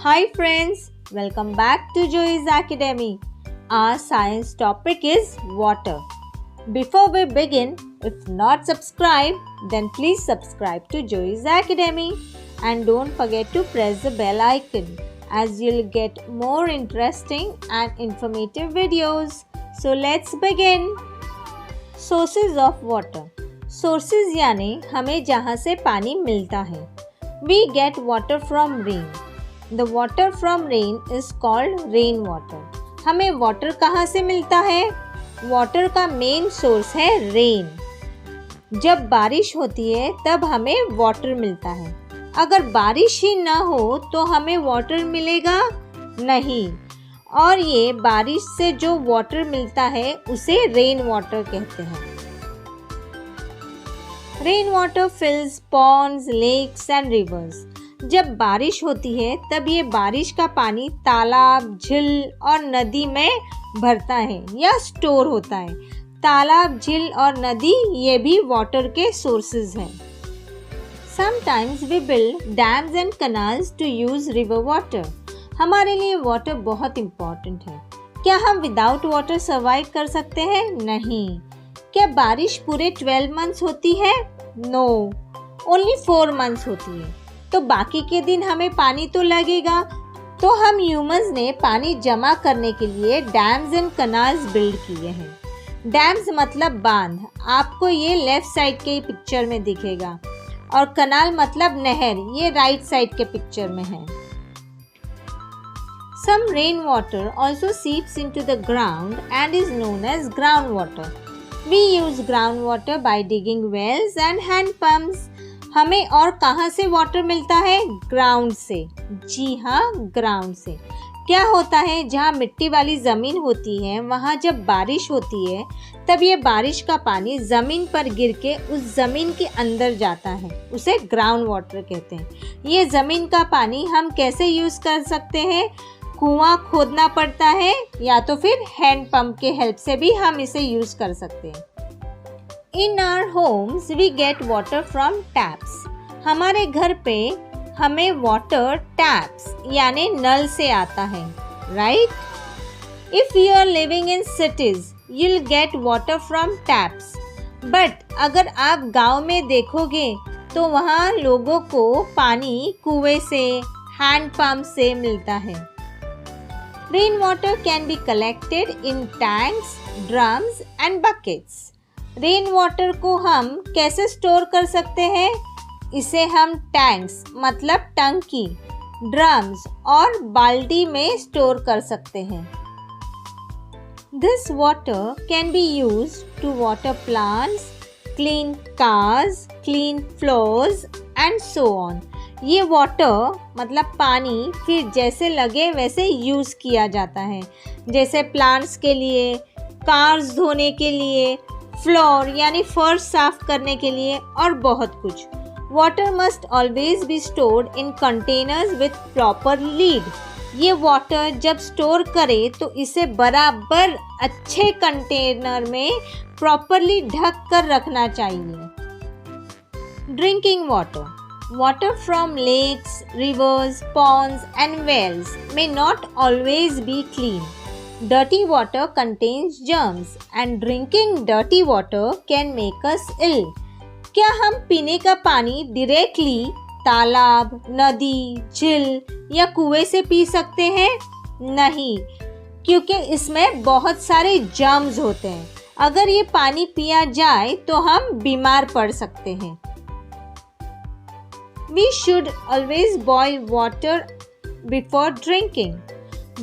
Hi friends, welcome back to Joey's Academy. Our science topic is water. Before we begin, if not subscribed, then please subscribe to Joey's Academy and don't forget to press the bell icon as you'll get more interesting and informative videos. So let's begin. Sources of water. Sources यानी हमें जहाँ से पानी मिलता है. We get water from rain. The water from rain is called rain water. हमें water कहाँ से मिलता है? वाटर का मेन सोर्स है रेन. जब बारिश होती है तब हमें वाटर मिलता है. अगर बारिश ही ना हो तो हमें वाटर मिलेगा नहीं. और ये बारिश से जो वाटर मिलता है उसे रेन वाटर कहते हैं. Rain water fills ponds, lakes and rivers. जब बारिश होती है तब ये बारिश का पानी तालाब, झील और नदी में भरता है या स्टोर होता है. तालाब, झील और नदी ये भी वाटर के सोर्सेज हैं. Sometimes we build dams and canals to use river water. हमारे लिए वाटर बहुत इम्पोर्टेंट है. क्या हम विदाउट वाटर सर्वाइव कर सकते हैं? नहीं. क्या बारिश पूरे 12 मंथ्स होती है? नो, ओनली 4 मंथ्स होती है. तो बाकी के दिन हमें पानी तो लगेगा. तो हम ह्यूमंस ने पानी जमा करने के लिए डैम्स एंड कनाल्स बिल्ड किए हैं. डैम्स मतलब बांध, आपको ये लेफ्ट साइड के पिक्चर में दिखेगा. और कनाल मतलब नहर, ये राइट साइड के पिक्चर में है. Some rainwater also seeps into the ground and is known as groundwater. We use groundwater by digging wells and hand pumps. हमें और कहाँ से वाटर मिलता है? ग्राउंड से. जी हाँ, ग्राउंड से. क्या होता है, जहाँ मिट्टी वाली ज़मीन होती है वहाँ जब बारिश होती है तब ये बारिश का पानी ज़मीन पर गिर के उस ज़मीन के अंदर जाता है. उसे ग्राउंड वाटर कहते हैं. ये ज़मीन का पानी हम कैसे यूज़ कर सकते हैं? कुआं खोदना पड़ता है या तो फिर हैंड पंप के हेल्प से भी हम इसे यूज़ कर सकते हैं. In our homes we get water from taps. हमारे घर पे हमें वाटर टैप्स यानी नल से आता है, right? If you are living in cities, you'll get water from taps. But अगर आप गांव में देखोगे तो वहाँ लोगों को पानी कुएं से, हैंड पंप से मिलता है. Rain water can be collected in tanks, drums and buckets. Rain water को हम कैसे स्टोर कर सकते हैं? इसे हम टैंक्स मतलब टंकी, ड्रम्स और बाल्टी में स्टोर कर सकते हैं. This water can be used to water plants, clean cars, clean floors and so on. ये वाटर मतलब पानी फिर जैसे लगे वैसे यूज़ किया जाता है. जैसे प्लांट्स के लिए, कार्स धोने के लिए, फ्लोर यानी फर्श साफ करने के लिए और बहुत कुछ. Water must always be stored in containers with proper lead. ये वाटर जब स्टोर करे तो इसे बराबर अच्छे कंटेनर में प्रॉपरली ढक कर रखना चाहिए. Drinking water. Water from lakes, rivers, ponds and wells may not always be clean. Dirty water contains germs and drinking dirty water can make us ill. क्या हम पीने का पानी डायरेक्टली तालाब, नदी, झील या कुएं से पी सकते हैं? नहीं, क्योंकि इसमें बहुत सारे जर्म्स होते हैं. अगर ये पानी पिया जाए तो हम बीमार पड़ सकते हैं. We should always boil water before drinking.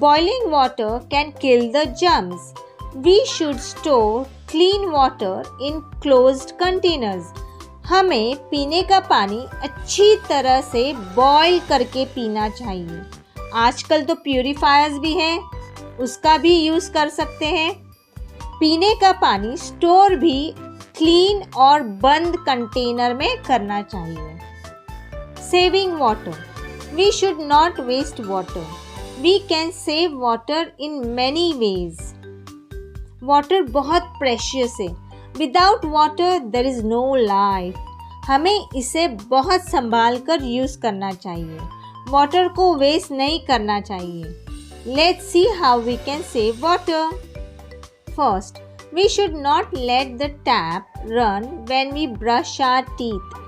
Boiling water can kill the germs. We should store clean water in closed containers. हमें पीने का पानी अच्छी तरह से बॉईल करके पीना चाहिए. आजकल तो प्यूरीफायर्स भी हैं, उसका भी यूज़ कर सकते हैं. पीने का पानी स्टोर भी क्लीन और बंद कंटेनर में करना चाहिए. Saving water. We should not waste water. We can save water in many ways. Water बहुत precious है. Without water there is no life. हमें इसे बहुत संभाल कर यूज़ करना चाहिए. वाटर को वेस्ट नहीं करना चाहिए। Let's see how we can save water. First, we should not let the tap run when we brush our teeth.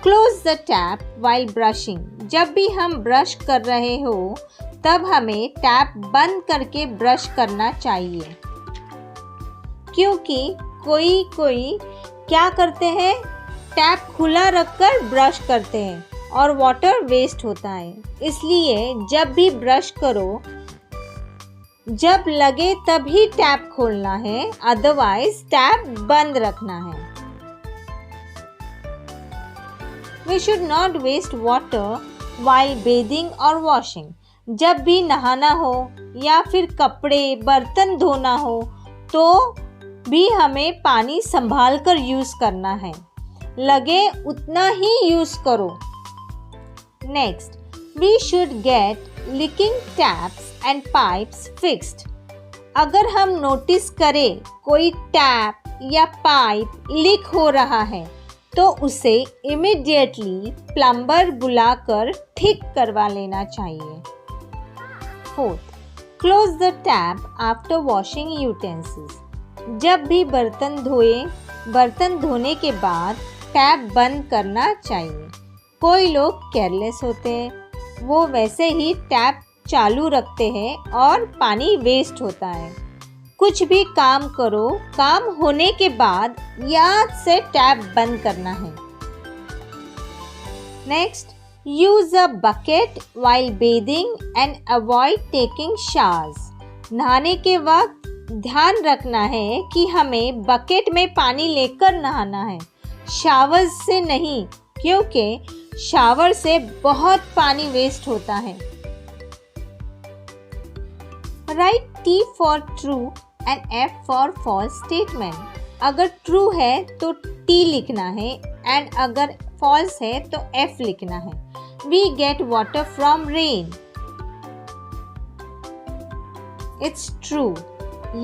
Close the tap while brushing. जब भी हम ब्रश कर रहे हो तब हमें टैप बंद करके ब्रश करना चाहिए, क्योंकि कोई क्या करते हैं, टैप खुला रखकर ब्रश करते हैं और वाटर वेस्ट होता है। इसलिए जब भी ब्रश करो, जब लगे तभी टैप खोलना है, अदरवाइज टैप बंद रखना है। We should not waste water while bathing or washing. जब भी नहाना हो या फिर कपड़े बर्तन धोना हो तो भी हमें पानी संभाल कर यूज़ करना है, लगे उतना ही यूज़ करो। Next, we should get leaking taps and pipes fixed. अगर हम नोटिस करें कोई टैप या पाइप लीक हो रहा है तो उसे इमीडिएटली प्लम्बर बुलाकर ठीक करवा लेना चाहिए। Fourth, close the tap after washing utensils. जब भी बर्तन धोने के बाद टैप बंद करना चाहिए। कोई लोग केयरलेस होते हैं, वो वैसे ही टैप चालू रखते हैं और पानी वेस्ट होता है। कुछ भी काम करो, काम होने के बाद याद से टैप बंद करना है। Next, use a bucket while bathing and avoid taking showers. नहाने के वक्त ध्यान रखना है कि हमें बकेट में पानी लेकर नहाना है, शावर से नहीं, क्योंकि शावर से बहुत पानी वेस्ट होता है। Right T for true and F for false statement. अगर ट्रू है तो T लिखना है and अगर false है तो F लिखना है। We get water from rain. It's true.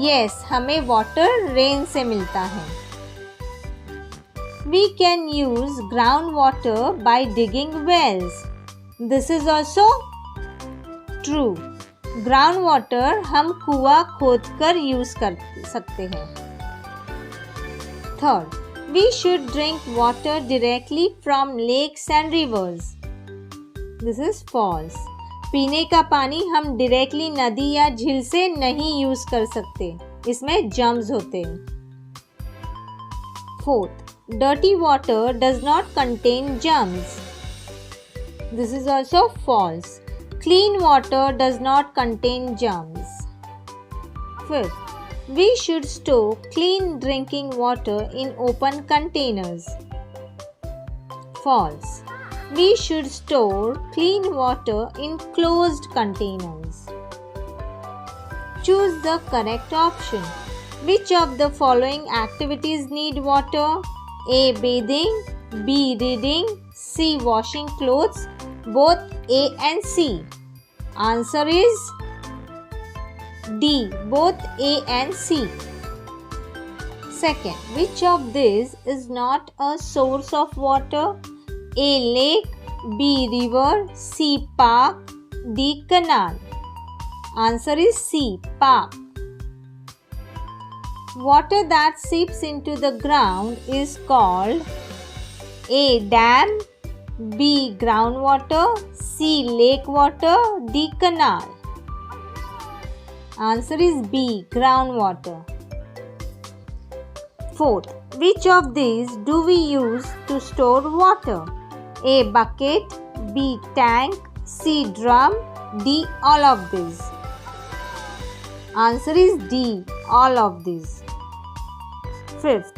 Yes, हमें water rain से मिलता है। We can use groundwater by digging wells. This is also true. Ground water हम कुआं खोदकर यूज कर सकते हैं। Third, we should drink water directly from lakes and rivers. This is false. पीने का पानी हम डायरेक्टली नदी या झील से नहीं यूज कर सकते, इसमें जर्म्स होते हैं। Fourth, dirty water does not contain germs. This is also false. Clean water does not contain germs. Fifth, we should store clean drinking water in open containers. False. We should store clean water in closed containers. Choose the correct option. Which of the following activities need water? A. Bathing. B. Reading. C. Washing clothes. Both A and C. Answer is D. Both A and C. Second, which of these is not a source of water? A. Lake. B. River. C. Park. D. Canal. Answer is C. Park. Water that seeps into the ground is called A. Dam. B. Groundwater. C. Lake water. D. Canal. Answer is B. Groundwater. Fourth, which of these do we use to store water? A. Bucket. B. Tank. C. Drum. D. All of these. Answer is D. All of these. Fifth,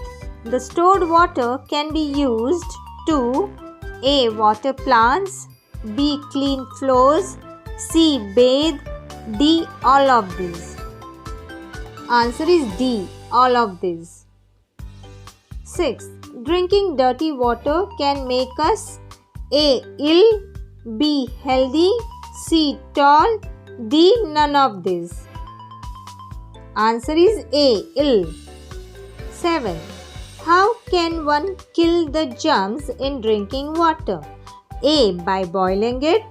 the stored water can be used to A. Water plants. B. Clean floors. C. Bathe. D. All of these. Answer is D. All of these. Sixth, drinking dirty water can make us A. ill. B. healthy. C. tall. D. none of these. Answer is A. ill. 7. How can one kill the germs in drinking water? A. By boiling it.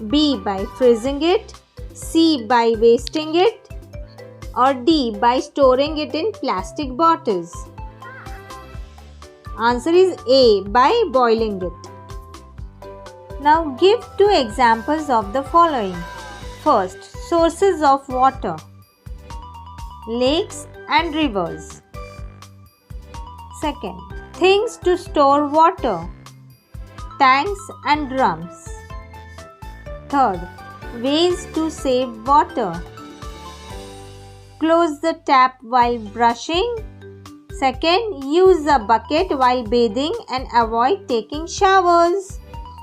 B. By freezing it, C. By wasting it, or D. By storing it in plastic bottles? Answer is A. By boiling it. Now give 2 examples of the following. First, sources of water: lakes and rivers. Second, things to store water: tanks and drums. Third, ways to save water: close the tap while brushing. Second, use a bucket while bathing and avoid taking showers.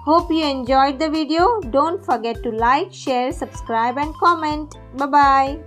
Hope you enjoyed the video. Don't forget to like, share, subscribe and comment. Bye-bye.